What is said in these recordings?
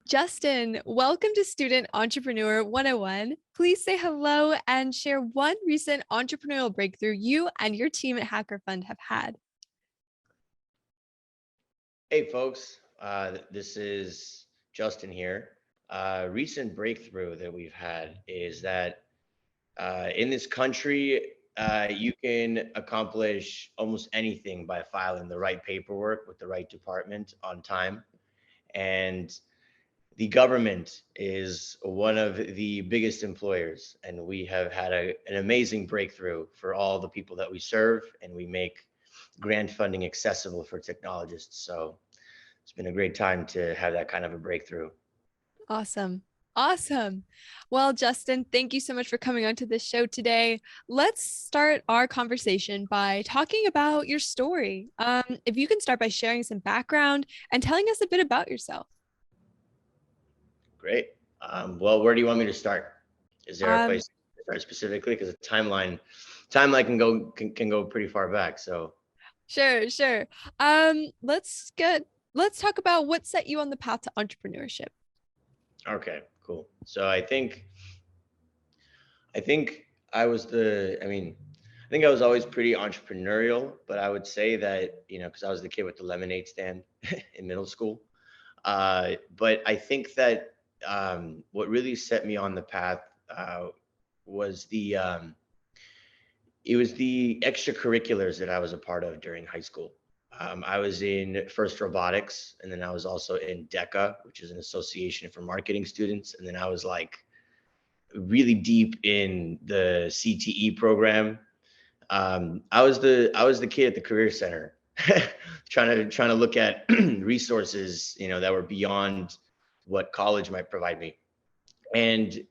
Justin, welcome to Student Entrepreneur 101. Please say hello and share one recent entrepreneurial breakthrough you and your team at Hacker Fund have had. Hey folks, this is Justin here. Recent breakthrough that we've had is that in this country, you can accomplish almost anything by filing the right paperwork with the right department on time. And the government is one of the biggest employers, and we have had an amazing breakthrough for all the people that we serve, and we make grant funding accessible for technologists. So it's been a great time to have that kind of a breakthrough. Awesome. Awesome. Well, Justin, thank you so much for coming onto this show today. Let's start our conversation by talking about your story. If you can start by sharing some background and telling us a bit about yourself. Great. Well, where do you want me to start? Is there a Um, place to start specifically? Because the timeline can go pretty far back. So sure. Let's talk about what set you on the path to entrepreneurship. okay, cool. So I think I was I think I was always pretty entrepreneurial, but I would say that, because I was the kid with the lemonade stand in middle school. But I think that what really set me on the path was it was the extracurriculars that I was a part of during high school. I was in first robotics, and then I was also in DECA, which is an association for marketing students, and then I was like really deep in the CTE program. I was the kid at the career center, trying to look at resources, that were beyond what college might provide me, and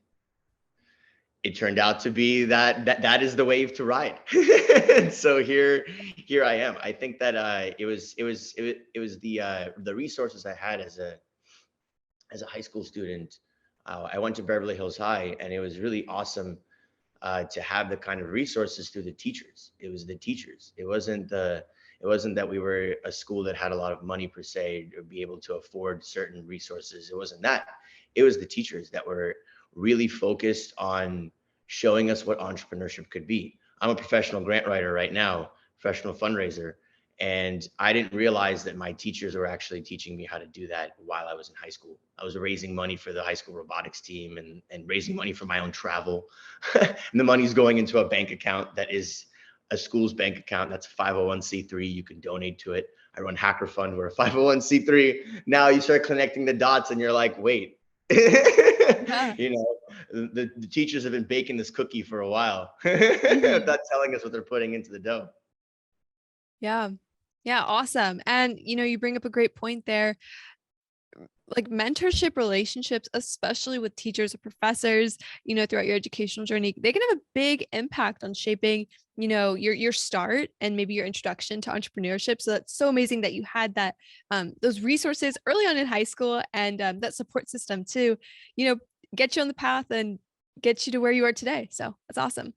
it turned out to be that is the wave to ride. And so here I am. I think that it was the resources I had as a high school student. I went to Beverly Hills High, and it was really awesome to have the kind of resources through the teachers. It was the teachers. It wasn't that we were a school that had a lot of money per se or be able to afford certain resources. It wasn't that. It was the teachers that were really focused on showing us what entrepreneurship could be. I'm a professional grant writer right now, professional fundraiser, and I didn't realize that my teachers were actually teaching me how to do that while I was in high school. I was raising money for the high school robotics team and raising money for my own travel. And the money's going into a bank account that is a school's bank account. That's a 501c3. You can donate to it. I run Hacker Fund. We're a 501c3. Now you start connecting the dots and you're like, wait, Yeah. you know, the teachers have been baking this cookie for a while, Mhm. not telling us what they're putting into the dough. Yeah. Yeah, awesome. And you bring up a great point there. Like mentorship relationships, especially with teachers or professors, throughout your educational journey, they can have a big impact on shaping, your start and maybe your introduction to entrepreneurship. So that's so amazing that you had that those resources early on in high school and that support system to, you know, get you on the path and get you to where you are today. So that's awesome.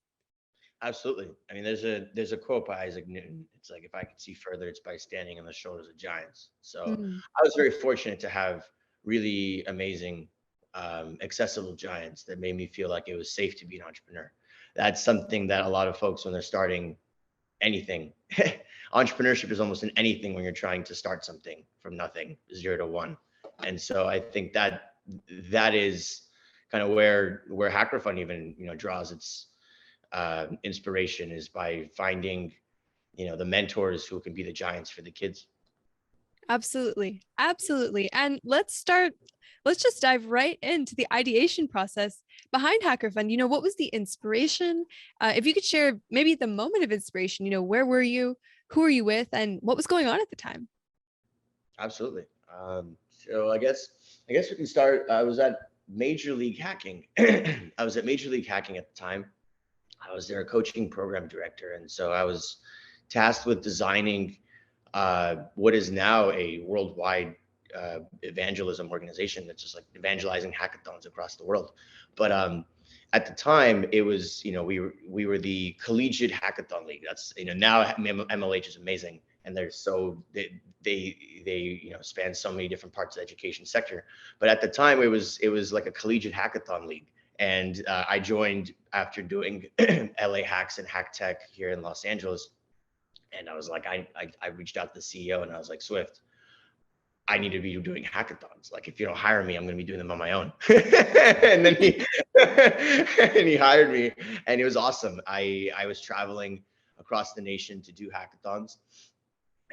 Absolutely. I mean, there's a quote by Isaac Newton. It's like, if I could see further, it's by standing on the shoulders of giants. So Mm, I was very fortunate to have really amazing, accessible giants that made me feel like it was safe to be an entrepreneur. That's something that a lot of folks, when they're starting anything, entrepreneurship is almost in anything when you're trying to start something from nothing, 0 to 1. And so I think that is kind of where Hacker Fund even draws its inspiration, is by finding the mentors who can be the giants for the kids. absolutely. Absolutely. And let's just dive right into the ideation process behind Hacker Fund. What was the inspiration? If you could share maybe the moment of inspiration, where were you? Who were you with? And what was going on at the time? Absolutely. So I guess we can start. I was at Major League Hacking. I was at Major League Hacking at the time. I was their coaching program director, and so I was tasked with designing what is now a worldwide evangelism organization that's just like evangelizing hackathons across the world. But at the time, it was we were the Collegiate Hackathon League. That's now MLH is amazing. and they're so they span so many different parts of the education sector. But at the time, it was like a collegiate hackathon league, and I joined after doing LA Hacks and Hack Tech here in Los Angeles. And I was like, I reached out to the CEO and I was like, Swift, I need to be doing hackathons. Like, if you don't hire me, I'm going to be doing them on my own. And then he and he hired me, and it was awesome. I was traveling across the nation to do hackathons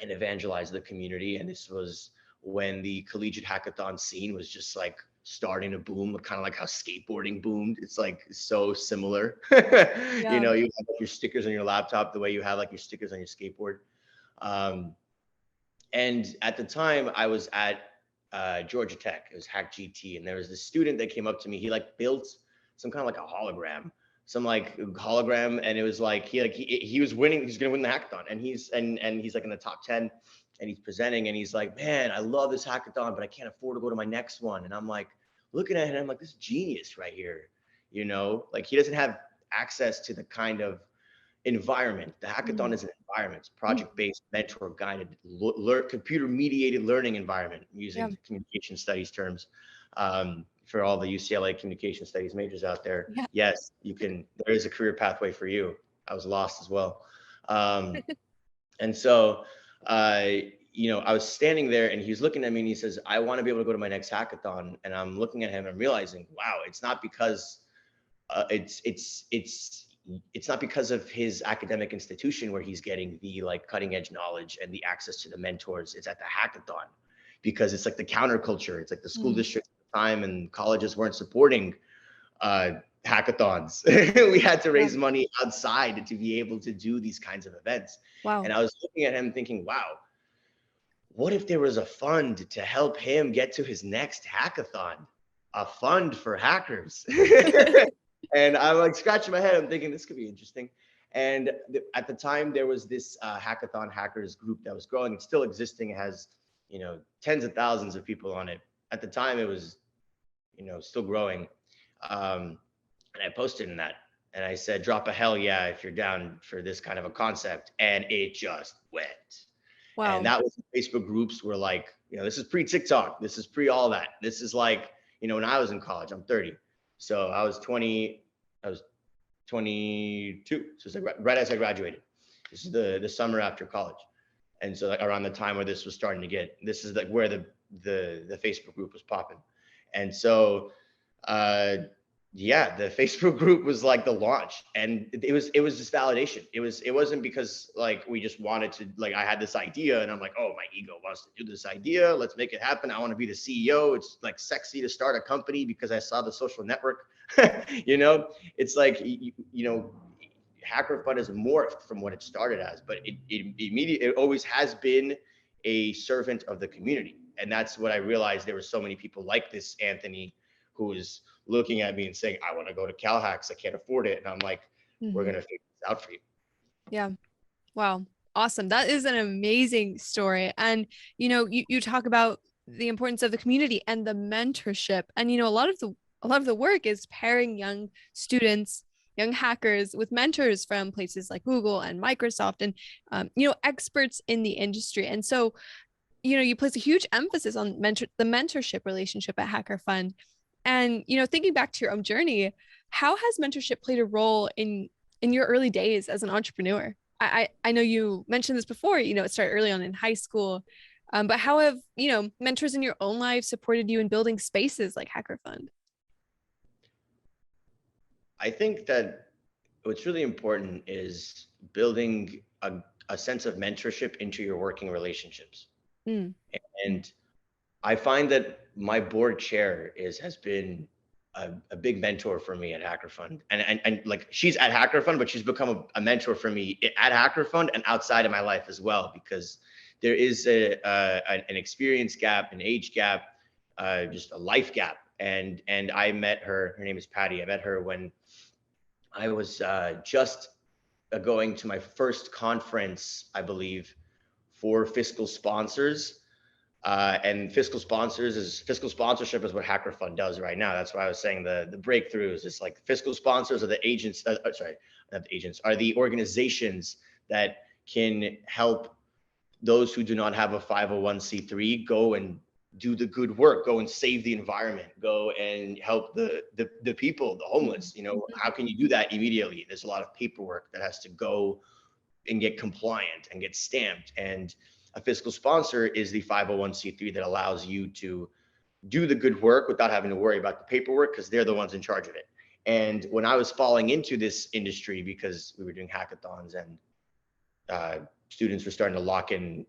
and evangelize the community. And this was when the collegiate hackathon scene was just like starting to boom, kind of like how skateboarding boomed. It's like so similar. Yeah. You have like your stickers on your laptop the way you have like your stickers on your skateboard. Um, and at the time, I was at Georgia Tech. It was Hack GT, and there was this student that came up to me. He like built some kind of like a hologram, some like hologram, and it was like he was winning. He's gonna win the hackathon, and he's like in the top 10, and he's presenting, and he's like, man, I love this hackathon, but I can't afford to go to my next one. And I'm like looking at him, I'm like, this genius right here, like he doesn't have access to the kind of environment. The hackathon Mhm. is an environment. It's Mhm. project-based, mentor-guided, computer-mediated learning environment, Yeah. using communication studies terms. For all the UCLA communication studies majors out there, Yeah. yes, you can. There is a career pathway for you. I was lost as well, um, and so, I was standing there, and he was looking at me, and he says, "I want to be able to go to my next hackathon." And I'm looking at him, and realizing, wow, it's not because it's not because of his academic institution where he's getting the like cutting edge knowledge and the access to the mentors. It's at the hackathon, because it's like the counterculture. It's like the school Mm. district at the time and colleges weren't supporting uh, hackathons. We had to Yeah. raise money outside to be able to do these kinds of events. Wow. And I was looking at him thinking, wow, what if there was a fund to help him get to his next hackathon? A fund for hackers. And I'm like scratching my head. I'm thinking this could be interesting. And at the time, there was this hackathon hackers group that was growing. It's still existing. It has, tens of thousands of people on it. At the time, it was, still growing. And I posted in that, and I said, drop a hell yeah if you're down for this kind of a concept. And it just went. And Wow. that was Facebook groups were like, this is pre TikTok. This is pre all that. This is like, when I was in college, I'm 30. So I was 20, I was 22. So it's like right as I graduated. This is the summer after college. And so like around the time where this was starting to this is like where the Facebook group was popping. And so, uh, yeah, the Facebook group was like the launch, and it was just validation. It wasn't because like we just wanted to, like I had this idea and I'm like, oh, my ego wants to do this idea, let's make it happen. I want to be the CEO. It's like sexy to start a company because I saw the social network. It's like Hacker Fund has morphed from what it started as, but it always has been a servant of the community. And that's what I realized. There were so many people like this Anthony who was looking at me and saying, I want to go to CalHacks. I can't afford it. And I'm like, we're Mhm. going to figure this out for you. Yeah. Wow. Awesome. That is an amazing story. And, you talk about the importance of the community and the mentorship. And, a lot of the work is pairing young students, young hackers with mentors from places like Google and Microsoft and, experts in the industry. And so, you place a huge emphasis on the mentorship relationship at Hacker Fund. And, thinking back to your own journey, how has mentorship played a role in your early days as an entrepreneur? I know you mentioned this before, it started early on in high school. But how have, mentors in your own life supported you in building spaces like Hacker Fund? I think that what's really important is building a sense of mentorship into your working relationships. Mm. And I find that my board chair has been a big mentor for me at Hacker Fund, and like she's at Hacker Fund, but she's become a mentor for me at Hacker Fund and outside of my life as well, because there is an experience gap, an age gap, just a life gap. And I met her. Her name is Patty. I met her when I was just going to my first conference, I believe, for fiscal sponsors. And fiscal sponsorship is what Hacker Fund does right now. That's why I was saying the breakthroughs. It's like fiscal sponsors are the agents. Sorry, not the agents, are the organizations that can help those who do not have a 501c3 go and do the good work, go and save the environment, go and help the people, the homeless. You know, how can you do that immediately? There's a lot of paperwork that has to go and get compliant and get stamped. And a fiscal sponsor is the 501c3 that allows you to do the good work without having to worry about the paperwork, because they're the ones in charge of it. And when I was falling into this industry, because we were doing hackathons and students were starting to lock in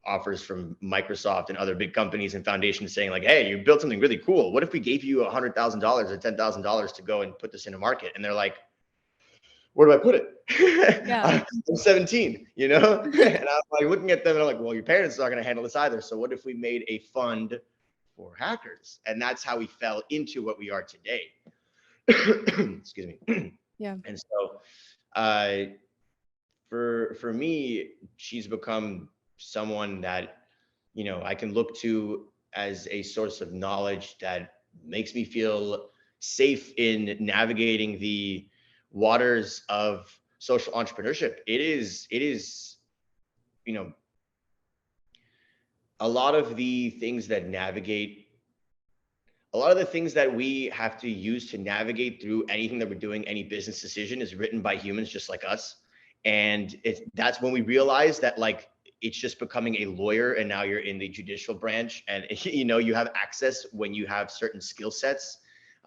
offers from Microsoft and other big companies and foundations saying like, hey, you built something really cool. What if we gave you $100,000 or $10,000 to go and put this in a market? And they're like, where do I put it? Yeah. I'm 17, you know? And I'm like looking at them and I'm like, well, your parents are not going to handle this either. So what if we made a fund for hackers? And that's how we fell into what we are today. Excuse me. Yeah. And so for me, she's become someone that, you know, I can look to as a source of knowledge that makes me feel safe in navigating the waters of social entrepreneurship. It is, you know, a lot of the things that navigate, a lot of the things that we have to use to navigate through anything that we're doing, any business decision is written by humans just like us. And that's when we realize that like it's just becoming a lawyer and now you're in the judicial branch and you know you have access when you have certain skill sets.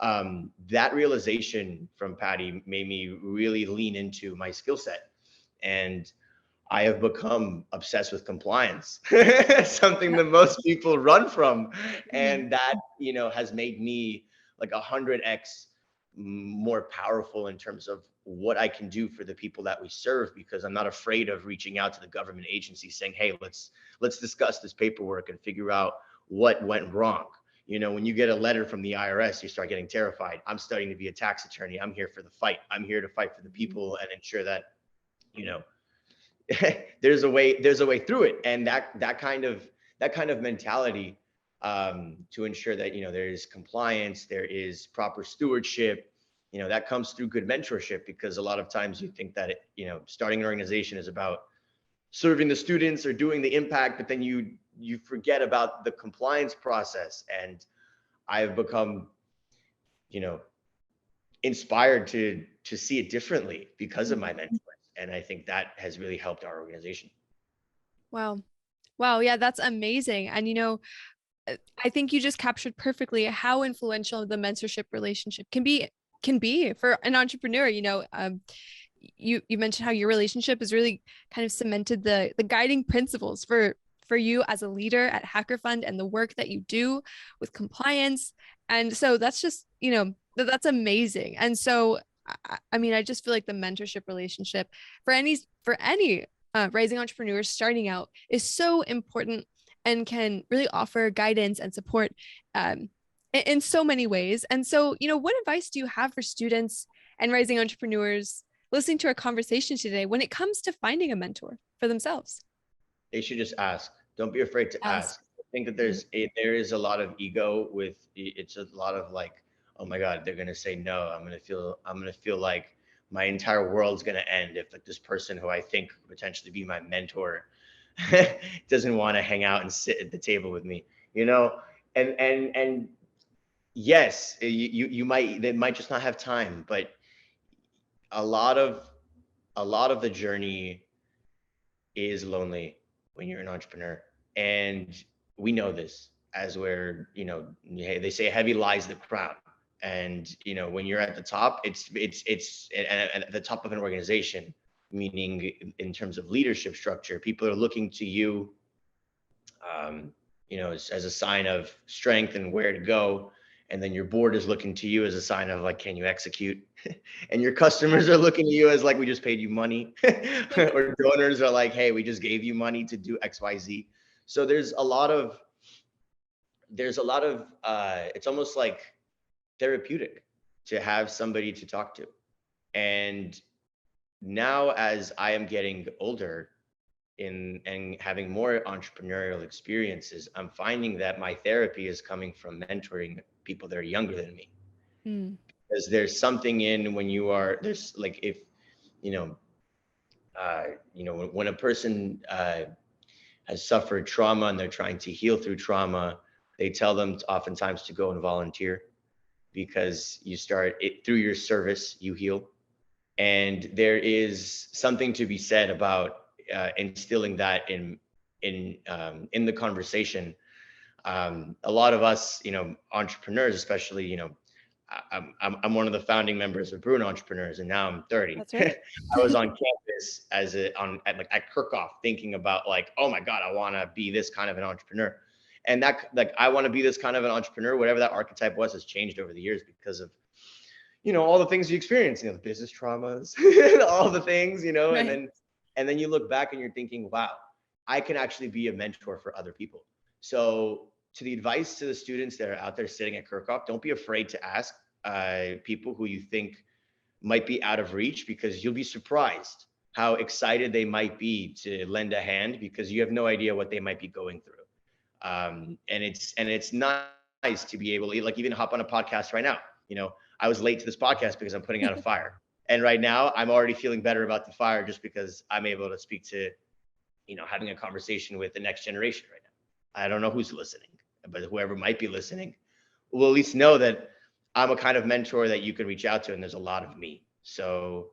That realization from Patty made me really lean into my skill set, and I have become obsessed with compliance, something that most people run from. Mhm. And that, you know, has made me like 100x more powerful in terms of what I can do for the people that we serve, because I'm not afraid of reaching out to the government agency saying, hey, let's discuss this paperwork and figure out what went wrong. You know, when you get a letter from the IRS, you start getting terrified. I'm studying to be a tax attorney. I'm here for the fight. I'm here to fight for the people and ensure that, you know, there's a way through it. And that kind of mentality, to ensure that, you know, there is compliance, there is proper stewardship, you know, that comes through good mentorship. Because a lot of times you think that it, you know, starting an organization is about serving the students or doing the impact, but then you forget about the compliance process. And I've become, you know, inspired to see it differently because of my mentors. And I think that has really helped our organization. Wow. Wow. Yeah, that's amazing. And I think you just captured perfectly how influential the mentorship relationship can be for an entrepreneur. You mentioned how your relationship has really kind of cemented the guiding principles for you as a leader at Hacker Fund and the work that you do with compliance. And so that's just, that's amazing. And so I mean, I just feel like the mentorship relationship for any rising entrepreneurs starting out is so important and can really offer guidance and support um, in so many ways. And so, what advice do you have for students and rising entrepreneurs listening to our conversation today when it comes to finding a mentor for themselves? They should just ask. Don't be afraid to Ask. ask. I think that there is a lot of ego with it's a lot of like, oh my God, they're gonna say no. I'm gonna feel like my entire world's gonna end if like this person who I think could potentially be my mentor doesn't want to hang out and sit at the table with me, you know? And yes, you might, they might just not have time, but a lot of the journey is lonely when you're an entrepreneur. And we know this, as we're, you know, they say heavy lies the crown. And, you know, when you're at the top, it's at the top of an organization, meaning in terms of leadership structure, people are looking to you, you know, as a sign of strength and where to go. And then your board is looking to you as a sign of like, can you execute? And your customers are looking to you as like, we just paid you money. Or donors are like, hey, we just gave you money to do XYZ. So there's a lot of it's almost like therapeutic to have somebody to talk to. And now as I am getting older in and having more entrepreneurial experiences, I'm finding that my therapy is coming from mentoring people that are younger than me. Mm. Because there's something in when you are there's like if you know when a person has suffered trauma and they're trying to heal through trauma, they tell them oftentimes to go and volunteer, because you start it through your service, you heal. And there is something to be said about instilling that in the conversation. A lot of us, entrepreneurs, especially, I'm one of the founding members of Bruin Entrepreneurs, and now I'm 30. That's right. I was on campus at Kirchhoff, thinking about like, oh my God, I want to be this kind of an entrepreneur. And that, like, I want to be this kind of an entrepreneur, whatever that archetype was, has changed over the years because of, all the things you experience, the business traumas, all the things, Right. and then you look back and you're thinking, wow, I can actually be a mentor for other people. So to the advice to the students that are out there sitting at Kirchhoff, don't be afraid to ask people who you think might be out of reach, because you'll be surprised how excited they might be to lend a hand, because you have no idea what they might be going through. And it's nice to be able to, like, even hop on a podcast right now. I was late to this podcast because I'm putting out a fire. And right now I'm already feeling better about the fire, just because I'm able to speak to, having a conversation with the next generation right now. I don't know who's listening, but whoever might be listening will at least know that I'm a kind of mentor that you can reach out to, and there's a lot of me. So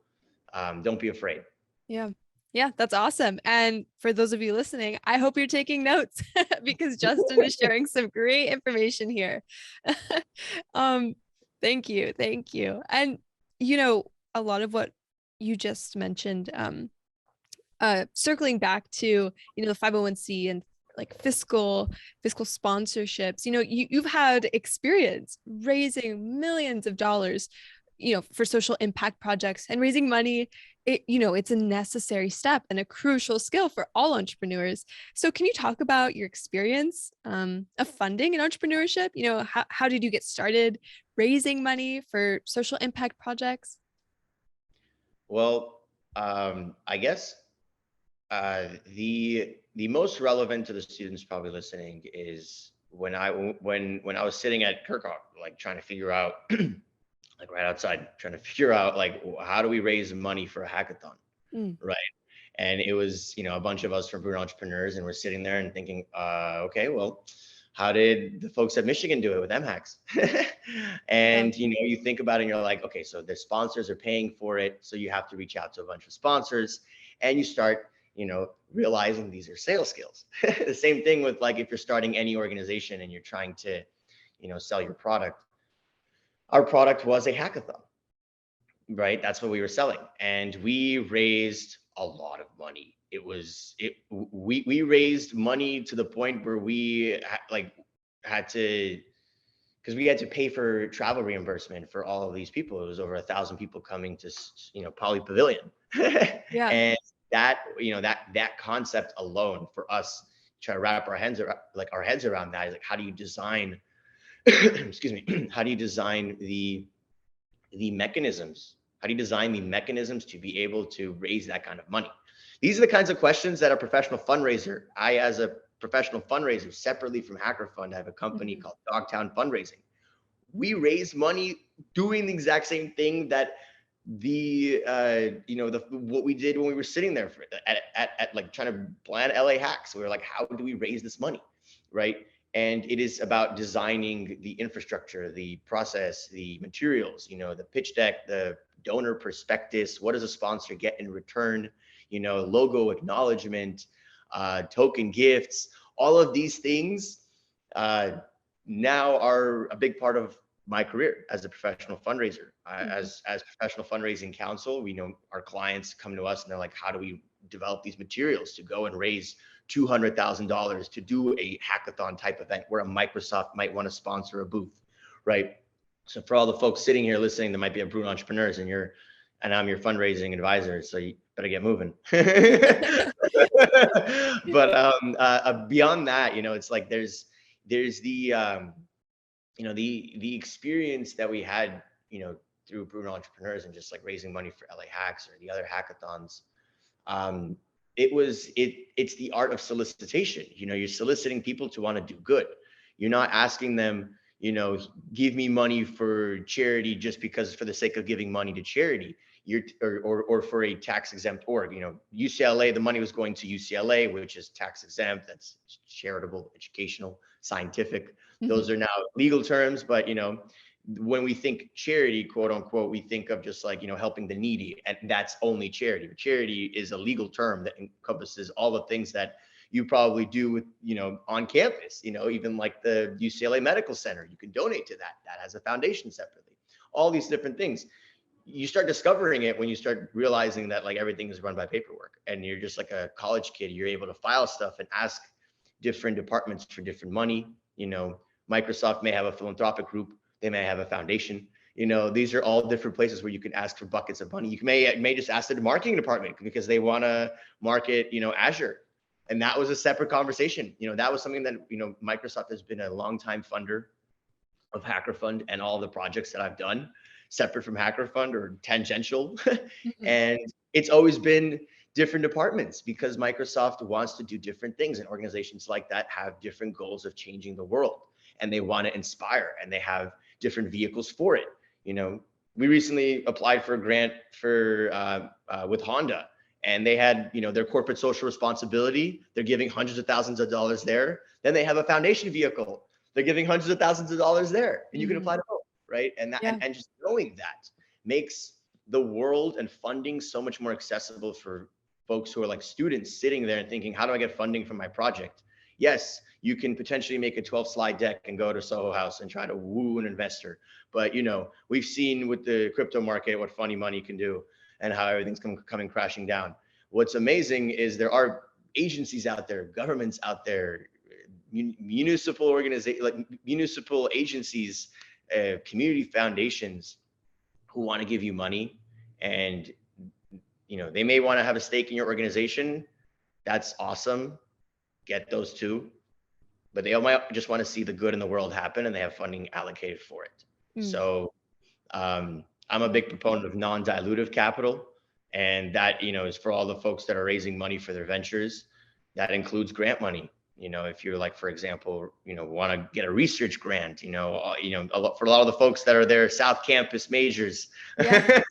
don't be afraid. Yeah. Yeah, that's awesome. And for those of you listening, I hope you're taking notes because Justin is sharing some great information here. um, thank you. Thank you. And a lot of what you just mentioned, circling back to, the 501c and like fiscal sponsorships, you've had experience raising millions of dollars, for social impact projects, and raising money. It's a necessary step and a crucial skill for all entrepreneurs. So can you talk about your experience of funding and entrepreneurship? How did you get started raising money for social impact projects? Well, I guess the most relevant to the students probably listening is when I was sitting at Kirkhoff, like trying to figure out, like right outside, trying to figure out like, how do we raise money for a hackathon, Mm. right? And it was, a bunch of us from Bruin Entrepreneurs, and we're sitting there and thinking, okay, well, how did the folks at Michigan do it with MHACs? Yeah. And you think about it and you're like, okay, so the sponsors are paying for it, so you have to reach out to a bunch of sponsors, and you start, realizing these are sales skills. The same thing with, like, if you're starting any organization and you're trying to, sell your product. Our product was a hackathon, right? That's what we were selling, and we raised a lot of money. We raised money to the point where we had to, because we had to pay for travel reimbursement for all of these people. It was over 1,000 people coming to, Poly Pavilion. Yeah. And that, that concept alone, for us try to wrap our heads around that, is like, how do you design excuse me, how do you design the mechanisms? How do you design the mechanisms to be able to raise that kind of money? These are the kinds of questions that a professional fundraiser, I, as a professional fundraiser, separately from Hacker Fund, I have a company Mhm. called Dogtown Fundraising. We raise money doing the exact same thing that what we did when we were sitting there at like trying to plan LA hacks. We were like, how do we raise this money, right? And it is about designing the infrastructure, the process, the materials, the pitch deck, the donor prospectus. What does a sponsor get in return? Logo acknowledgement, token gifts. All of these things now are a big part of my career as a professional fundraiser. Mhm. As professional fundraising counsel, we know our clients come to us and they're like, how do we develop these materials to go and raise $200,000 to do a hackathon type event where a Microsoft might want to sponsor a booth, right? So for all the folks sitting here listening that might be Bruin Entrepreneurs, and I'm your fundraising advisor, so you better get moving. But beyond that, it's like there's the experience that we had, through Bruin Entrepreneurs and just like raising money for LA Hacks or the other hackathons. Um, it's the art of solicitation. You're soliciting people to want to do good. You're not asking them, give me money for charity just because for the sake of giving money to charity. Or for a tax exempt org, UCLA, the money was going to UCLA, which is tax exempt. That's charitable, educational, scientific. Mhm. Those are now legal terms, but when we think charity, quote unquote, we think of just like, helping the needy, and that's only charity. Charity is a legal term that encompasses all the things that you probably do with, on campus, even like the UCLA Medical Center, you can donate to that. That has a foundation separately. All these different things. You start discovering it when you start realizing that like everything is run by paperwork and you're just like a college kid. You're able to file stuff and ask different departments for different money. Microsoft may have a philanthropic group, they may have a foundation. These are all different places where you can ask for buckets of money. You may just ask the marketing department because they want to market, Azure. And that was a separate conversation. That was something that, Microsoft has been a long time funder of HackerFund and all the projects that I've done separate from HackerFund or tangential. Mhm. And it's always been different departments because Microsoft wants to do different things, and organizations like that have different goals of changing the world, and they want to inspire, and they have different vehicles for it. We recently applied for a grant for with Honda, and they had their corporate social responsibility. They're giving hundreds of thousands of dollars there. Then they have a foundation vehicle. They're giving hundreds of thousands of dollars there, and you can Mhm. apply to both, right? And that Yeah. and just knowing that makes the world and funding so much more accessible for folks who are like students sitting there and thinking, how do I get funding for my project? Yes, you can potentially make a 12 slide deck and go to Soho House and try to woo an investor. But we've seen with the crypto market what funny money can do and how everything's coming crashing down. What's amazing is there are agencies out there, governments out there, municipal organizations, like municipal agencies, community foundations who want to give you money, and they may want to have a stake in your organization. That's awesome. Get those too, but they might just want to see the good in the world happen, and they have funding allocated for it. Mm. So I'm a big proponent of non-dilutive capital, and that is for all the folks that are raising money for their ventures. That includes grant money. If you're like, for example, want to get a research grant, for a lot of the folks that are there, South Campus majors, Yeah.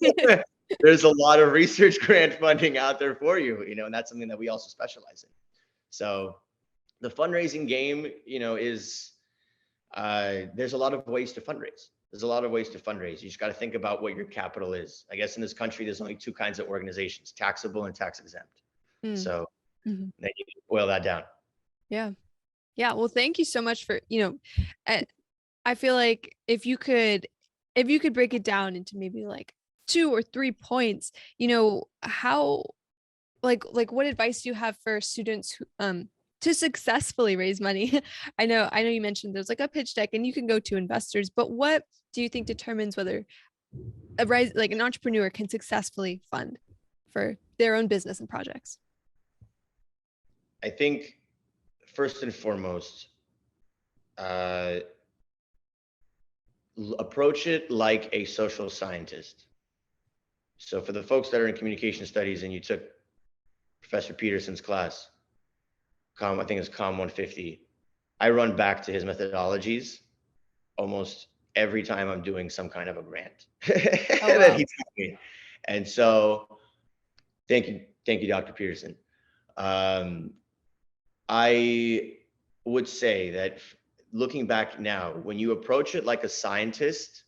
there's a lot of research grant funding out there for you, and that's something that we also specialize in. So the fundraising game, is there's a lot of ways to fundraise. There's a lot of ways to fundraise. You just got to think about what your capital is. I guess in this country, there's only two kinds of organizations: taxable and tax exempt. Mm. So Mhm. then you boil that down. Yeah. Yeah. Well, thank you so much for, I feel like if you could break it down into maybe like 2 or 3 points, how like what advice do you have for students who to successfully raise money? I know you mentioned there's like a pitch deck and you can go to investors, but what do you think determines whether an entrepreneur can successfully fund for their own business and projects? I think first and foremost, uh, approach it like a social scientist. So for the folks that are in communication studies and you took Professor Peterson's class, I think it's COM 150, I run back to his methodologies almost every time I'm doing some kind of a grant Oh that wow. he taught me. And so thank you, Dr. Peterson. Um, I would say that looking back now, when you approach it like a scientist,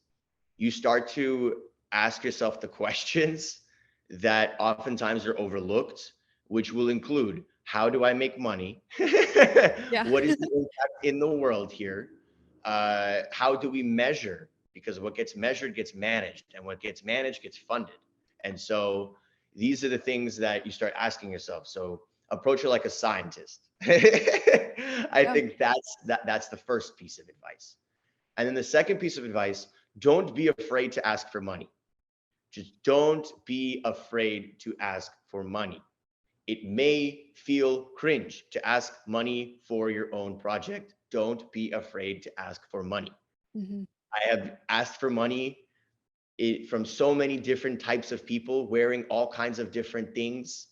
you start to ask yourself the questions that oftentimes are overlooked, which will include, how do I make money? Yeah. What is the impact in the world here? How do we measure? Because what gets measured gets managed, and what gets managed gets funded. And so these are the things that you start asking yourself. So approach it like a scientist. I Yeah. think that's the first piece of advice. And then the second piece of advice, don't be afraid to ask for money. Just don't be afraid to ask for money. It may feel cringe to ask money for your own project. Don't be afraid to ask for money. Mhm. I have asked for money from so many different types of people wearing all kinds of different things.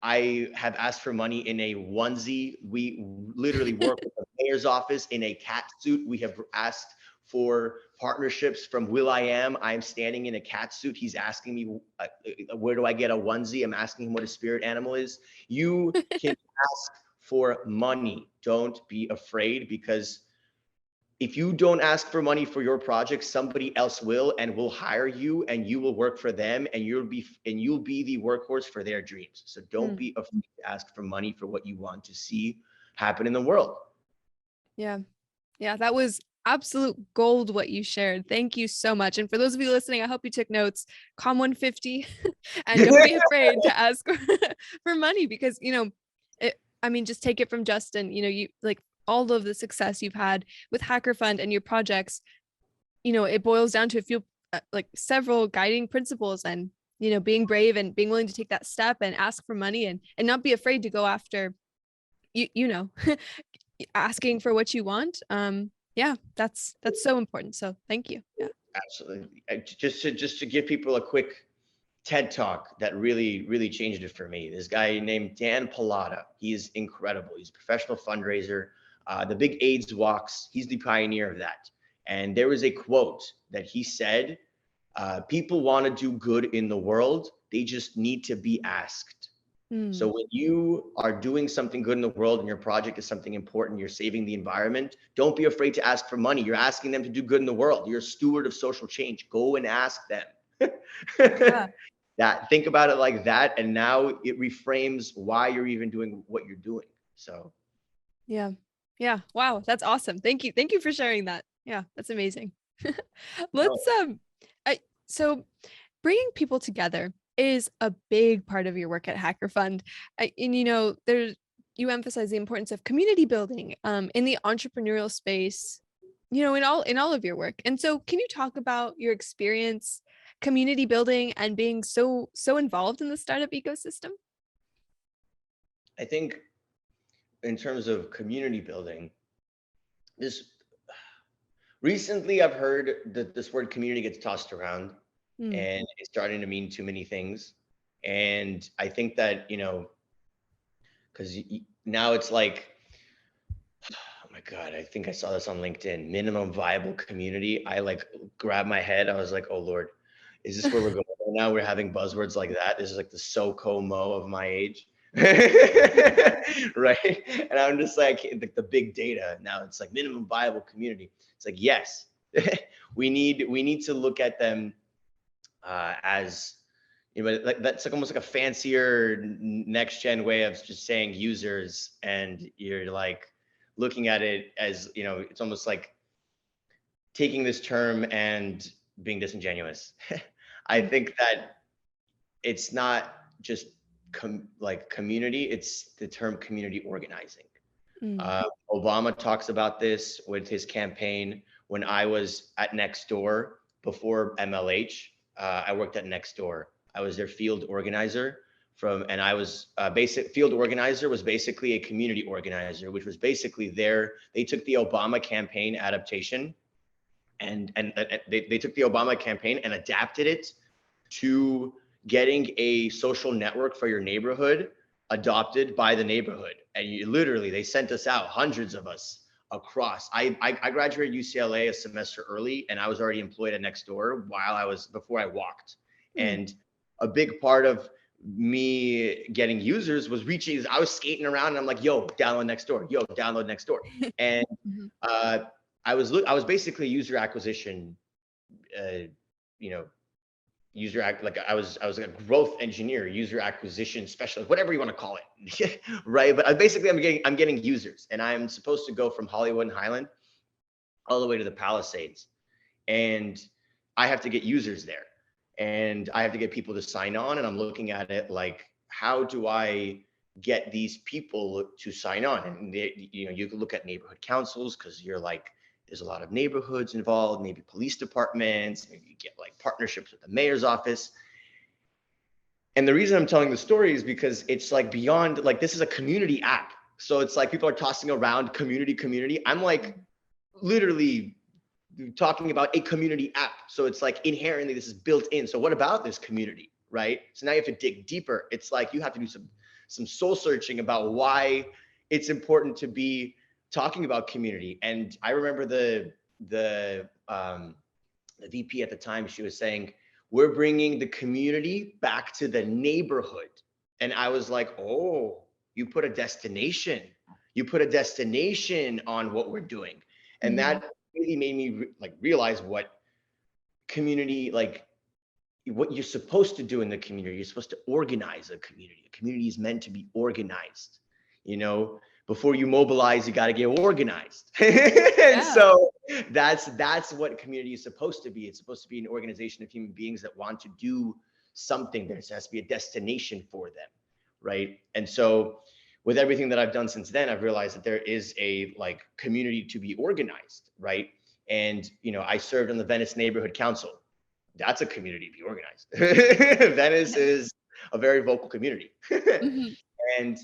I have asked for money in a onesie. We literally work with the mayor's office in a cat suit. We have asked for partnerships from Will.i.am. I'm standing in a cat suit. He's asking me, where do I get a onesie? I'm asking him what his spirit animal is. You can ask for money. Don't be afraid, because if you don't ask for money for your project, somebody else will, and will hire you, and you will work for them, and you'll be the workhorse for their dreams. So don't Mm, be afraid to ask for money for what you want to see happen in the world. yeah. Yeah, that was absolute gold what you shared. Thank you so much. And for those of you listening, I hope you took notes. Com 150 and don't be afraid to ask for money, because, I mean, just take it from Justin, you like all of the success you've had with Hacker Fund and your projects, it boils down to a few like several guiding principles, and, being brave and being willing to take that step and ask for money, and not be afraid to go after you know asking for what you want. Yeah, that's so important, so thank you. Yeah. Absolutely. Just to give people a quick TED talk that really changed it for me. This guy named Dan Pallotta. He's incredible. He's a professional fundraiser. The big AIDS walks. He's the pioneer of that. And there was a quote that he said, "People want to do good in the world. They just need to be asked." So Mm, when you are doing something good in the world and your project is something important, you're saving the environment, don't be afraid to ask for money. You're asking them to do good in the world. You're a steward of social change. Go and ask them. yeah. That, think about it like that, and now it reframes why you're even doing what you're doing. So Yeah. Yeah. Wow, that's awesome. Thank you for sharing that. Yeah, that's amazing. no, Let's I so bringing people together is a big part of your work at Hacker Fund. And there's you emphasize the importance of community building in the entrepreneurial space, in all of your work. And so can you talk about your experience community building and being so involved in the startup ecosystem? I think in terms of community building, this recently I've heard that this word community gets tossed around, Mm, and it's starting to mean too many things. And I think that, because now it's like, oh my God, I think I saw this on LinkedIn, minimum viable community. I like grabbed my head. I was like, oh Lord, is this where we're going now? We're having buzzwords like that. This is like the SoCo-Mo of my age. Right. And I'm just like the big data. Now it's like minimum viable community. It's like, yes, we need to look at them as, like that's like almost like a fancier next gen way of just saying users, and you're like looking at it as, it's almost like taking this term and being disingenuous. I mm, think that it's not just like community, it's the term community organizing. mm, Obama talks about this with his campaign. When I was at Nextdoor before MLH, I worked at Nextdoor. I was their field organizer and I was basic field organizer was basically a community organizer, which was basically they took the Obama campaign adaptation and they took the Obama campaign and adapted it to getting a social network for your neighborhood adopted by the neighborhood. And they sent us out, hundreds of us across. I graduated UCLA a semester early, and I was already employed at Nextdoor before I walked. mm, And a big part of me getting users was I was skating around and I'm like, yo, download Nextdoor, yo, download Nextdoor. And mhm, uh, I was basically user acquisition, uh, you know, like I was like a growth engineer, user acquisition specialist, whatever you want to call it, right? But basically, I'm getting users, and I'm supposed to go from Hollywood and Highland all the way to the Palisades, and I have to get users there, and I have to get people to sign on, and I'm looking at it like, how do I get these people to sign on? And you can look at neighborhood councils, because you're like, there's a lot of neighborhoods involved, maybe police departments, maybe you get like partnerships with the mayor's office. And the reason I'm telling the story is because it's like beyond, like, this is a community app. So it's like people are tossing around community. I'm like literally talking about a community app. So it's like inherently this is built in. So what about this community, right? So now you have to dig deeper. It's like you have to do some soul searching about why it's important to be talking about community. And I remember the VP at the time, she was saying, we're bringing the community back to the neighborhood. And I was like, oh, you put a destination. You put a destination on what we're doing. And Mhm. that really made me realize what community, what you're supposed to do in the community. You're supposed to organize a community. A community is meant to be organized. You know, before you mobilize, you got to get organized. And Yeah. so that's what community is supposed to be. It's supposed to be an organization of human beings that want to do something. There has to be a destination for them, right? And so with everything that I've done since then, I've realized that there is a community to be organized, right? And I served on the Venice Neighborhood Council. That's a community to be organized. Venice is a very vocal community. Mhm. And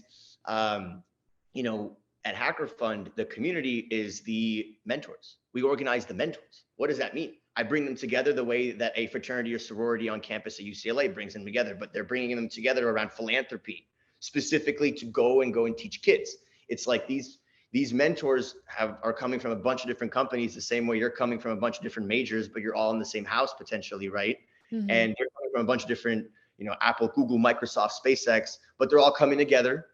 um, at Hacker Fund, the community is the mentors. We organize the mentors. What does that mean? I bring them together the way that a fraternity or sorority on campus at UCLA brings them together, but they're bringing them together around philanthropy, specifically to go and teach kids. It's like these mentors are coming from a bunch of different companies, the same way you're coming from a bunch of different majors, but you're all in the same house potentially, right? Mhm. And they're coming from a bunch of different, Apple, Google, Microsoft, SpaceX, but they're all coming together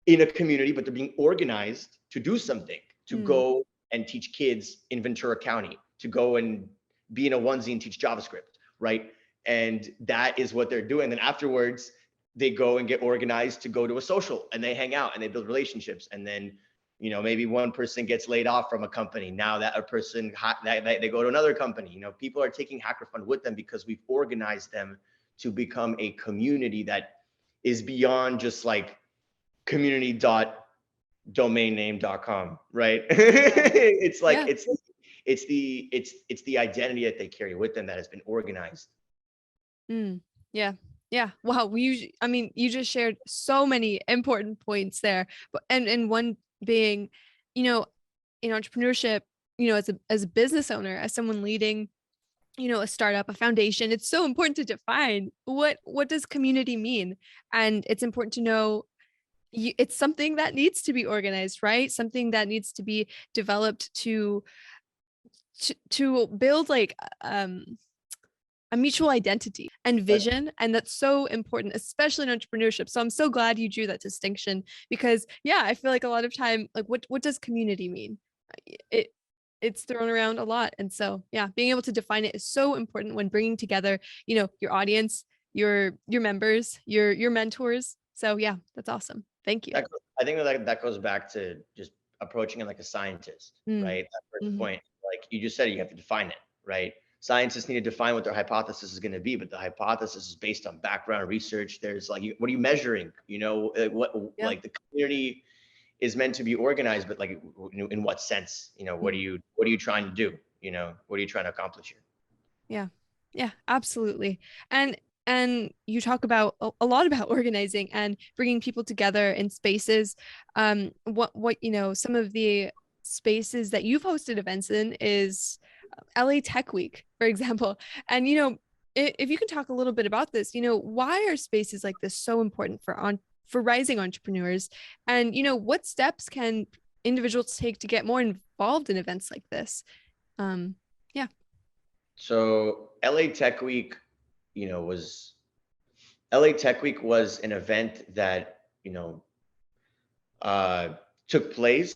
in a community, but they're being organized to do something, to Mm. go and teach kids in Ventura County, to go and be in a onesie and teach JavaScript, right? And that is what they're doing. Then afterwards, they go and get organized to go to a social, and they hang out and they build relationships. And then, maybe one person gets laid off from a company. Now that a person, they go to another company. People are taking Hacker Fund with them because we've organized them to become a community that is beyond just community.domainname.com, right? It's like Yeah. it's the identity that they carry with them that has been organized. Mm. Yeah. Yeah. Wow. I mean, you just shared so many important points there. But and one being, you know, in entrepreneurship, as a business owner, as someone leading, a startup, a foundation, it's so important to define what does community mean? And it's important to know it's something that needs to be organized, right? Something that needs to be developed to build a mutual identity and That's vision. And that's so important, especially in entrepreneurship. So I'm so glad you drew that distinction because yeah, I feel like a lot of time, like what does community mean? It it's thrown around a lot. And so yeah, being able to define it is so important when bringing together, your audience, your members, your mentors. So yeah, that's awesome. Thank you. I think that goes back to just approaching it like a scientist, Mm. right? That first Mhm. point, like you just said, you have to define it, right? Scientists need to define what their hypothesis is going to be, but the hypothesis is based on background research. There's what are you measuring? What Yeah. the community is meant to be organized, but in what sense? Mm. What are you trying to do? What are you trying to accomplish here? Yeah. Yeah, absolutely. And you talk about a lot about organizing and bringing people together in spaces. What some of the spaces that you've hosted events in is LA Tech Week, for example. And if you can talk a little bit about this, why are spaces like this so important for rising entrepreneurs? And what steps can individuals take to get more involved in events like this? Yeah. So was LA Tech Week was an event that uh, took place,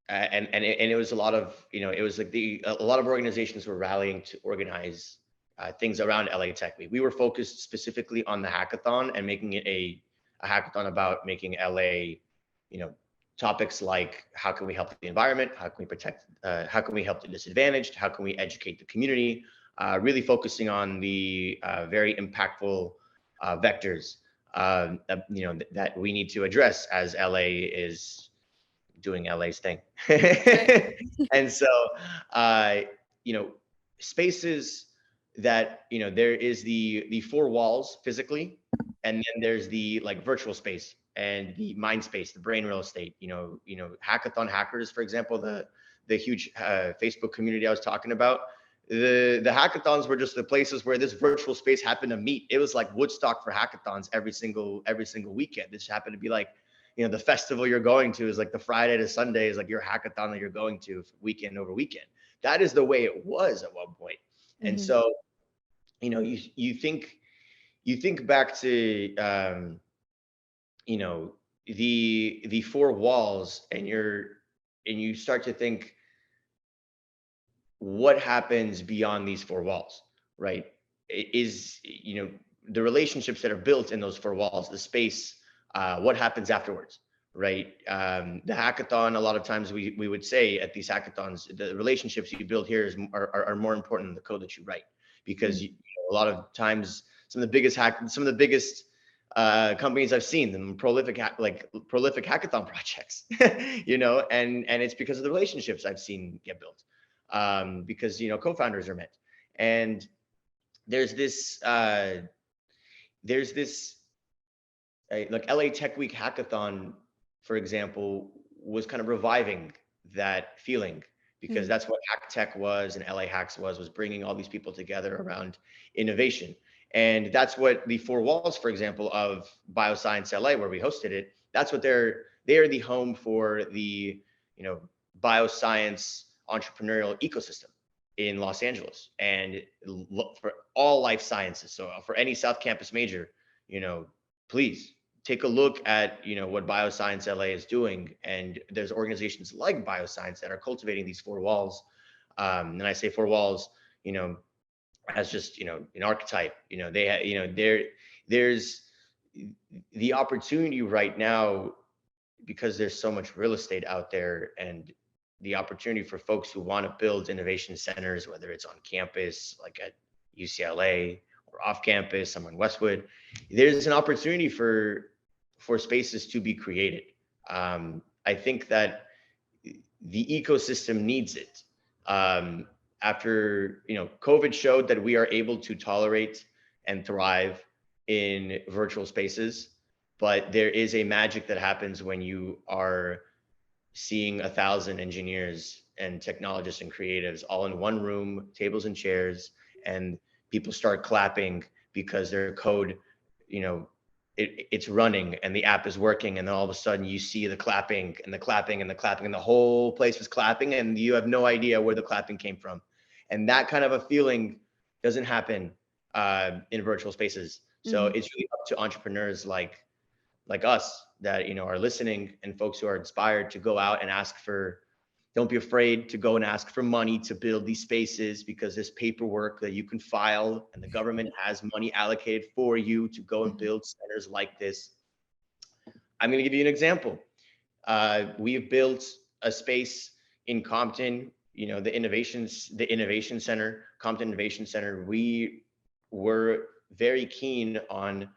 and it was a lot of it was like a lot of organizations were rallying to organize things around LA Tech Week. We were focused specifically on the hackathon and making it a hackathon about making LA, topics like how can we help the environment, how can we protect, how can we help the disadvantaged, how can we educate the community, really focusing on the very impactful vectors that we need to address as LA is doing LA's thing. Right. And so, uh, you know, spaces that there is the four walls physically, and then there's the virtual space and the mind space, the brain real estate. Hackathon hackers, for example, the huge Facebook community I was talking about. The hackathons were just the places where this virtual space happened to meet. It was like Woodstock for hackathons every single weekend. This happened to be the festival you're going to is like the Friday to Sunday is like your hackathon that you're going to weekend over weekend. that is the way it was at one point. And Mhm. so, you think back to, you know, the four walls, and you start to think, what happens beyond these four walls, right? Is, the relationships that are built in those four walls, the space, what happens afterwards, right? The hackathon, a lot of times we would say at these hackathons, the relationships you build here are more important than the code that you write, because Mhm. a lot of times some of the biggest companies I've seen, them prolific hackathon projects, and it's because of the relationships I've seen get built, because co-founders are met, and there's this uh, there's this like LA Tech Week hackathon, for example, was kind of reviving that feeling, because Mhm. that's what Hack Tech was and LA Hacks was bringing all these people together around innovation. And that's what the four walls, for example, of Bioscience LA, where we hosted it, that's what they're the home for the, you know, bioscience entrepreneurial ecosystem in Los Angeles, and for all life sciences. So for any South Campus major, please take a look at what Bioscience LA is doing, and there's organizations like Bioscience that are cultivating these four walls. And I say four walls, you know, as just an archetype. There's the opportunity right now, because there's so much real estate out there, and the opportunity for folks who want to build innovation centers, whether it's on campus like at UCLA or off campus somewhere in Westwood, there's an opportunity for spaces to be created. I think that the ecosystem needs it. After COVID showed that we are able to tolerate and thrive in virtual spaces, but there is a magic that happens when you are seeing 1,000 engineers and technologists and creatives all in one room, tables and chairs, and people start clapping because their code, you know, it's running and the app is working, and then all of a sudden you see the clapping and the clapping and the clapping, and the whole place was clapping, and you have no idea where the clapping came from. And that kind of a feeling doesn't happen in virtual spaces. So Mhm. it's really up to entrepreneurs like us that are listening, and folks who are inspired to go out and don't be afraid to go and ask for money to build these spaces, because there's paperwork that you can file, and the government has money allocated for you to go and Mhm. build centers like this. I'm going to give you an example. We have built a space in Compton, the innovation center, Compton Innovation Center. We were very keen on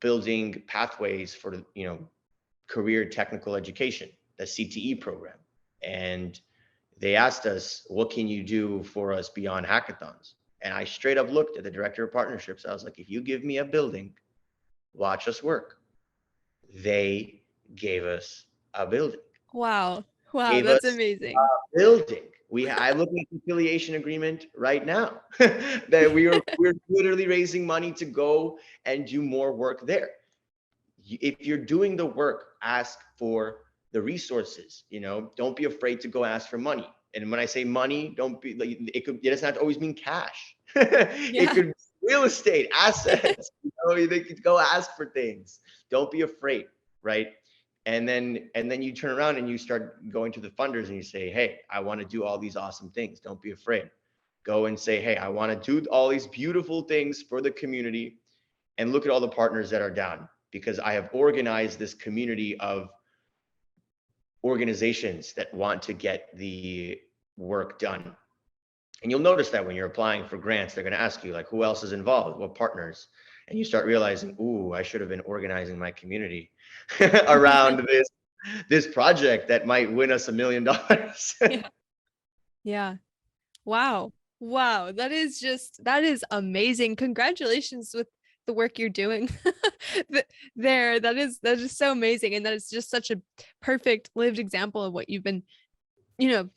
building pathways for career technical education, the CTE program. And they asked us, what can you do for us beyond hackathons? And I straight up looked at the director of partnerships. I was like, if you give me a building, watch us work. They gave us a building. Wow. Wow, Gave that's us amazing. building. I'm looking at the affiliation agreement right now that we're literally raising money to go and do more work there. If you're doing the work, ask for the resources. Don't be afraid to go ask for money. And when I say money, don't be like, it doesn't have to always mean cash. It Yeah. could be real estate assets. They could go ask for things. Don't be afraid, right? And then you turn around and you start going to the funders and you say, hey, I want to do all these awesome things. Don't be afraid. Go and say, hey, I want to do all these beautiful things for the community, and look at all the partners that are down, because I have organized this community of organizations that want to get the work done. And you'll notice that when you're applying for grants, they're going to ask you, like, who else is involved, what partners, and you start realizing, ooh, I should have been organizing my community around this project that might win us $1 million. Yeah. Yeah. Wow. Wow. That is amazing. Congratulations with the work you're doing there. That is so amazing. And that is just such a perfect lived example of what you've been, you know,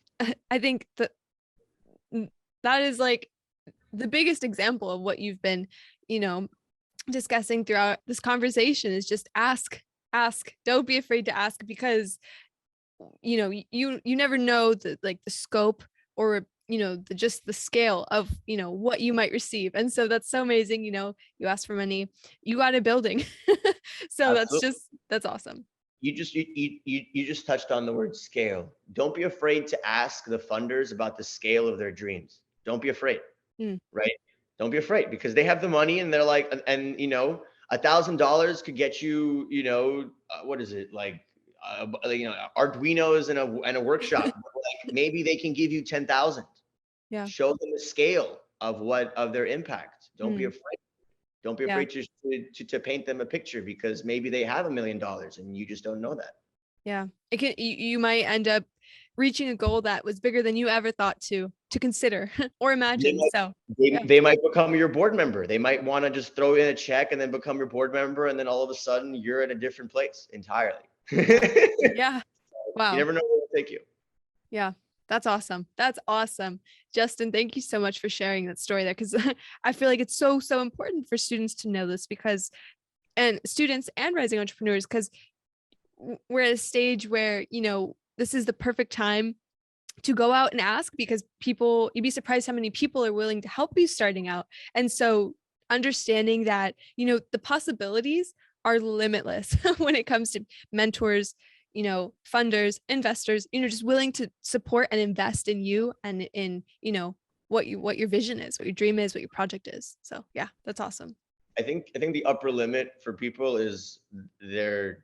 I think that is like the biggest example of what you've been, you know, discussing throughout this conversation is just ask. Don't be afraid to ask, because you never know the scope or just the scale of, what you might receive. And so that's so amazing. You asked for money, you got a building. So Absolutely. that's awesome. You just touched on the word scale. Don't be afraid to ask the funders about the scale of their dreams. Don't be afraid, Mm, right? Don't be afraid because they have the money and they're like, and $1,000 could get you, what is it like, Arduinos and a workshop. But like maybe they can give you 10,000. yeah. Show them the scale of their impact. Don't be Mm, afraid. Don't be yeah. afraid to paint them a picture because maybe they have $1 million and you just don't know that. Yeah. You might end up reaching a goal that was bigger than you ever thought to consider or They imagine. might, So they, yeah. they might become your board member. They might want to just throw in a check and then become your board member, and then all of a sudden you're in a different place entirely. Yeah. You Yeah. Wow. never know where it'll take you. Yeah. That's awesome. That's awesome. Justin, thank you so much for sharing that story there, because I feel like it's so, so important for students to know this, because, and students and rising entrepreneurs, because we're at a stage where, this is the perfect time to go out and ask, because you'd be surprised how many people are willing to help you starting out. And so understanding that, the possibilities are limitless when it comes to mentors, funders, investors, just willing to support and invest in you and in, what your vision is, what your dream is, what your project is. So yeah, that's awesome. I think the upper limit for people is their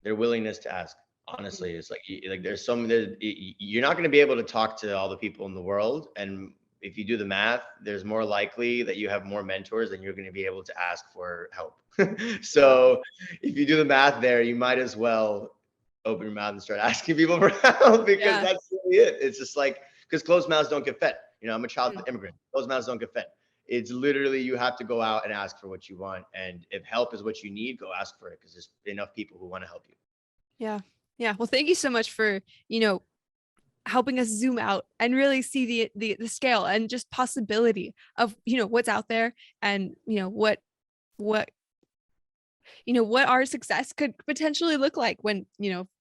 willingness to ask. Mm, Honestly, it's like you're not going to be able to talk to all the people in the world, and if you do the math, there's more likely that you have more mentors than you're going to be able to ask for help. yeah. So if you do the math there, you might as well open your mouth and start asking people for help because Yeah. that's really it. It's just like because closed mouths don't get fed. I'm a child Mm, immigrant. Closed mouths don't get fed. It's literally you have to go out and ask for what you want, and if help is what you need, go ask for it because there's enough people who want to help you. yeah. Yeah. Well, thank you so much for, helping us zoom out and really see the scale and just possibility of, what's out there, and, what what our success could potentially look like when,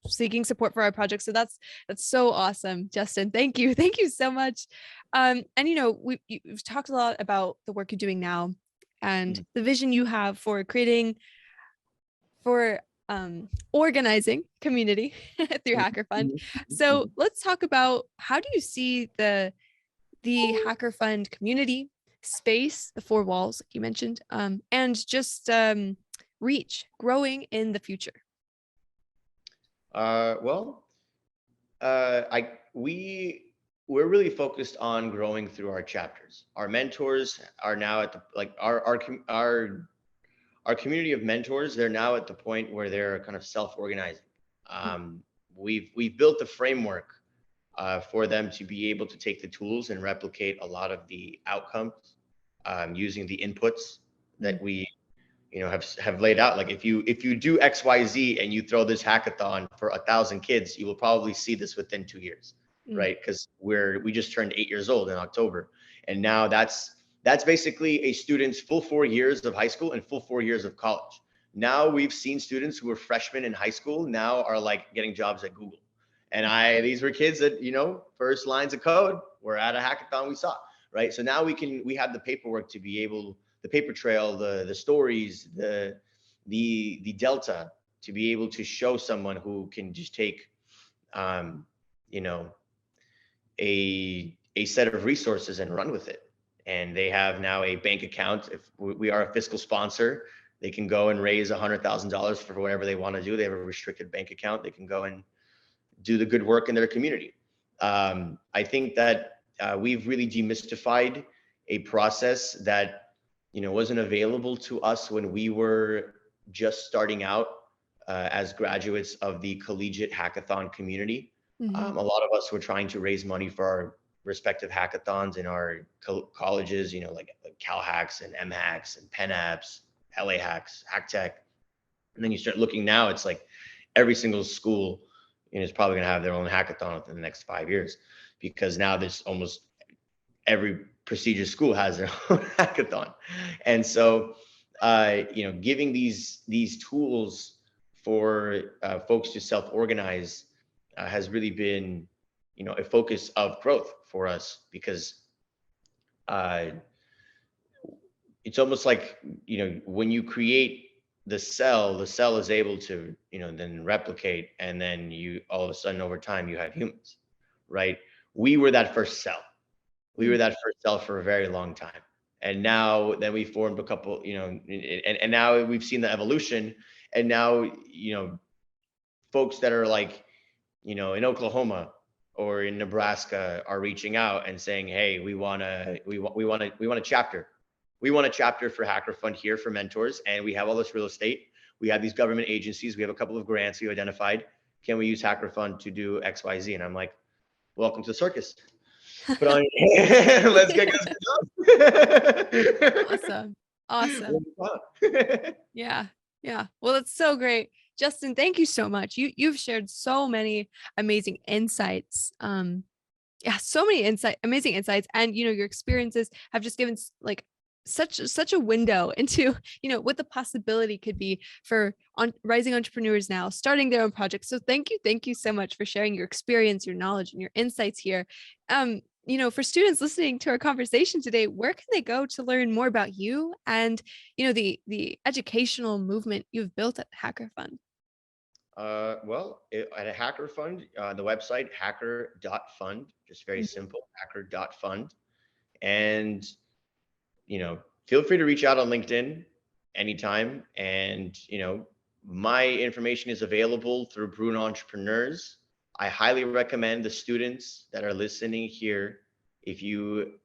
seeking support for our project. So that's so awesome, Justin. Thank you. Thank you so much. And you've talked a lot about the work you're doing now and Mhm. the vision you have for creating, for organizing community through Mhm, Hacker Fund. mhm, So mhm. let's talk about, how do you see the Hacker Fund community space, the four walls, like you mentioned, and just reach growing in the future? Well, I we're really focused on growing through our chapters. Our mentors are now at the like our community of mentors. They're now at the point where they're kind of self-organizing. Um, we've built the framework for them to be able to take the tools and replicate a lot of the outcomes using the inputs Mm, that we have laid out. Like if you do XYZ and you throw this hackathon for 1,000 kids, you will probably see this within 2 years, mm, right? Because we just turned 8 years old in October, and now that's basically a student's full 4 years of high school and full 4 years of college. Now we've seen students who were freshmen in high school now are like getting jobs at Google. And these were kids that, first lines of code were at a hackathon we saw, right? So now we have the paperwork to be able, the paper trail, the stories, the delta to be able to show someone who can just take, um, you know, a set of resources and run with it. And they have now a bank account. If we are a fiscal sponsor, they can go and raise $100,000 for whatever they want to do. They have a restricted bank account. They can go and do the good work in their community. I think that we've really demystified a process that wasn't available to us when we were just starting out as graduates of the collegiate hackathon community. mhm, A lot of us were trying to raise money for our respective hackathons in our colleges, like Cal Hacks and M Hacks and Penn Apps, LA Hacks, Hack Tech. And then you start looking now, it's like every single school is probably going to have their own hackathon within the next 5 years because now there's almost every prestigious school has their own hackathon. And so, giving these tools for folks to self-organize has really been a focus of growth for us, because uh, it's almost like, when you create the cell is able to, then replicate, and then you all of a sudden over time you have humans, right? We were that first cell. We Mm. were that first cell for a very long time. And now then we formed a couple, and now we've seen the evolution. And now, folks that are like, in Oklahoma or in Nebraska are reaching out and saying, "Hey, we want a chapter. We want a chapter for Hacker Fund here for mentors, and we have all this real estate. We have these government agencies. We have a couple of grants we identified. Can we use Hacker Fund to do X, Y, Z?" And I'm like, "Welcome to the circus. Put on, let's get this." Awesome. Awesome. Yeah. Yeah. Well, it's so great. Justin, thank you so much. You've shared so many amazing insights. Yeah, so many amazing insights. And your experiences have just given like such a window into, what the possibility could be for rising entrepreneurs now starting their own projects. So thank you so much for sharing your experience, your knowledge, and your insights here. For students listening to our conversation today, where can they go to learn more about you and, the educational movement you've built at Hacker Fund? Well, at a Hacker Fund, the website hacker.fund, just very Mhm. simple, hacker.fund. And, feel free to reach out on LinkedIn anytime. And, my information is available through Bruno Entrepreneurs. I highly recommend the students that are listening here, if you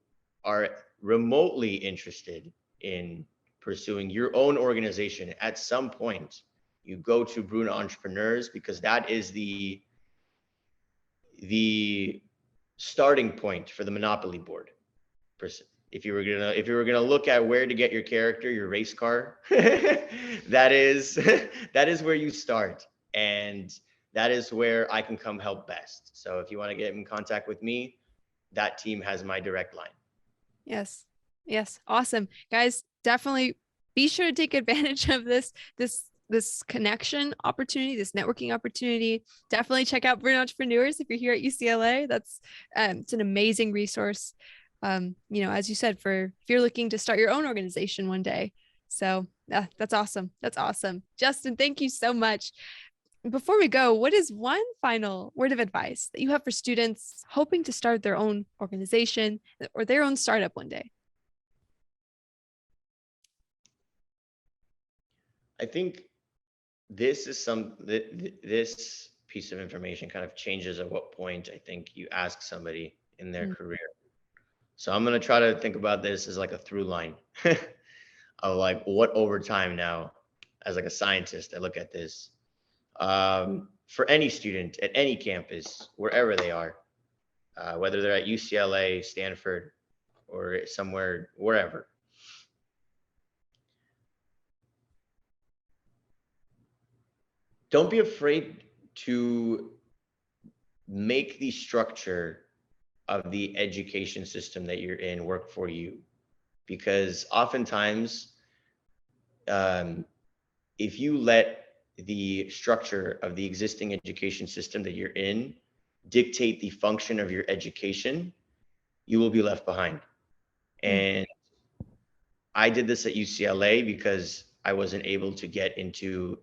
are remotely interested in pursuing your own organization at some point, you go to Bruno Entrepreneurs, because that is the starting point for the monopoly board. If you were gonna look at where to get your character, your race car, that is that is where you start, and that is where I can come help best. So if you want to get in contact with me, that team has my direct line. Yes. Yes. Awesome. Guys, definitely be sure to take advantage of this connection opportunity, this networking opportunity. Definitely check out Burn Entrepreneurs if you're here at UCLA. That's it's an amazing resource. As you said, for if you're looking to start your own organization one day. So that's awesome. That's awesome. Justin, thank you so much. Before we go, what is one final word of advice that you have for students hoping to start their own organization or their own startup one day? I think this piece of information kind of changes at what point I think you ask somebody in their Mm. career. So I'm gonna try to think about this as like a through line of like what over time now, as like a scientist, I look at this. For any student at any campus, wherever they are, whether they're at UCLA, Stanford, or somewhere, wherever, don't be afraid to make the structure of the education system that you're in work for you. Because oftentimes, um, if you let the structure of the existing education system that you're in dictate the function of your education, you will be left behind. Mm. And I did this at UCLA because I wasn't able to get into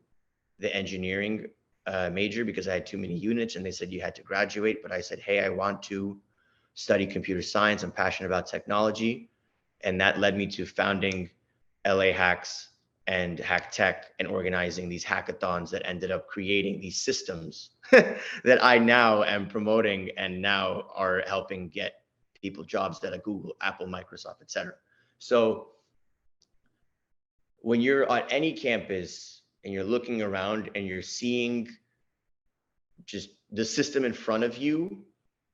the engineering major because I had too many units, and they said you had to graduate. But I said, hey, I want to study computer science. I'm passionate about technology. And that led me to founding LA Hacks and Hack Tech and organizing these hackathons that ended up creating these systems that I now am promoting and now are helping get people jobs at Google, Apple, Microsoft, etc. So when you're on any campus and you're looking around and you're seeing just the system in front of you,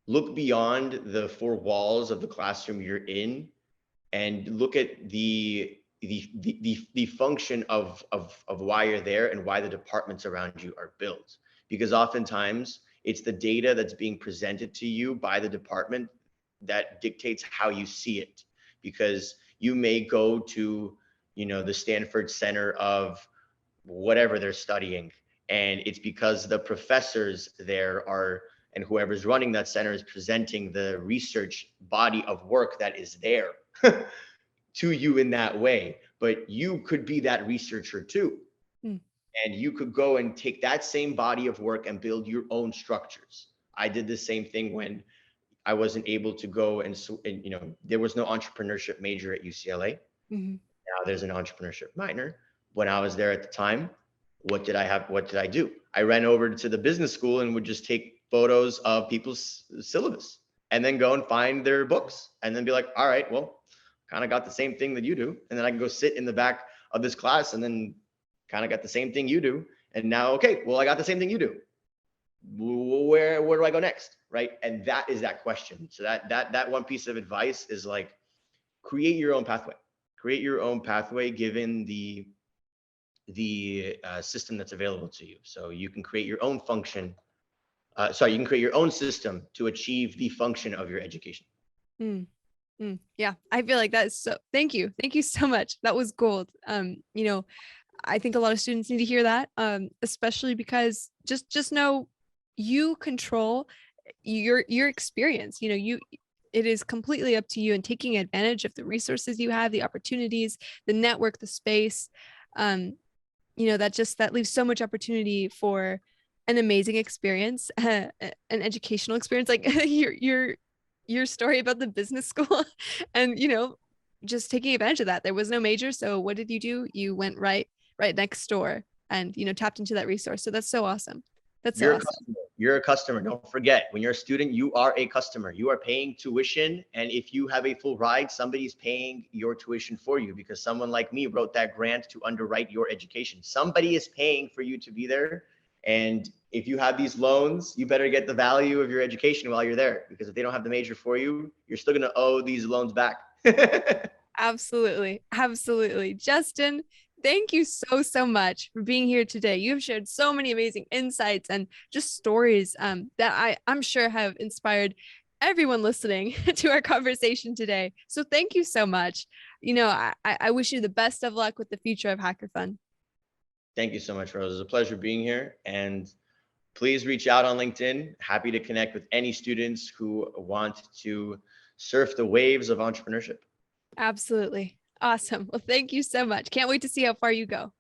look beyond the four walls of the classroom you're in and look at the function of why you're there and why the departments around you are built. Because oftentimes it's the data that's being presented to you by the department that dictates how you see it. Because you may go to, the Stanford Center of whatever they're studying, and it's because the professors there are and whoever's running that center is presenting the research body of work that is there to you in that way. But you could be that researcher too. Mm. And you could go and take that same body of work and build your own structures. I did the same thing when I wasn't able to go and there was no entrepreneurship major at UCLA. Mm-hmm. Now there's an entrepreneurship minor. When I was there at the time, what did I have? What did I do? I ran over to the business school and would just take photos of people's syllabus and then go and find their books and then be like, all right, well, kind of got the same thing that you do. And then I can go sit in the back of this class and then kind of got the same thing you do. And now, okay, well, I got the same thing you do. Where do I go next? Right. And that is that question. So that one piece of advice is like, create your own pathway. Create your own pathway given the system that's available to you. So you can create your own function. You can create your own system to achieve the function of your education. Mm. Mm. Yeah, I feel like that is so. Thank you so much. That was gold. I think a lot of students need to hear that, especially because just know you control your experience. It is completely up to you, and taking advantage of the resources you have, the opportunities, the network, the space. That leaves so much opportunity for an amazing experience, an educational experience, like your story about the business school, and just taking advantage of that. There was no major, so what did you do? You went right next door and tapped into that resource. So that's so awesome. That's so awesome. You're a customer. Don't forget, when you're a student, you are a customer. You are paying tuition. And if you have a full ride, somebody's paying your tuition for you, because someone like me wrote that grant to underwrite your education. Somebody is paying for you to be there. And if you have these loans, you better get the value of your education while you're there, because if they don't have the major for you, you're still going to owe these loans back. Absolutely. Absolutely. Justin, thank you so much for being here today. You have shared so many amazing insights and just stories that I'm sure have inspired everyone listening to our conversation today. So thank you so much. I wish you the best of luck with the future of HackerFun. Thank you so much, Rose. It's a pleasure being here. And please reach out on LinkedIn. Happy to connect with any students who want to surf the waves of entrepreneurship. Absolutely. Awesome. Well, thank you so much. Can't wait to see how far you go.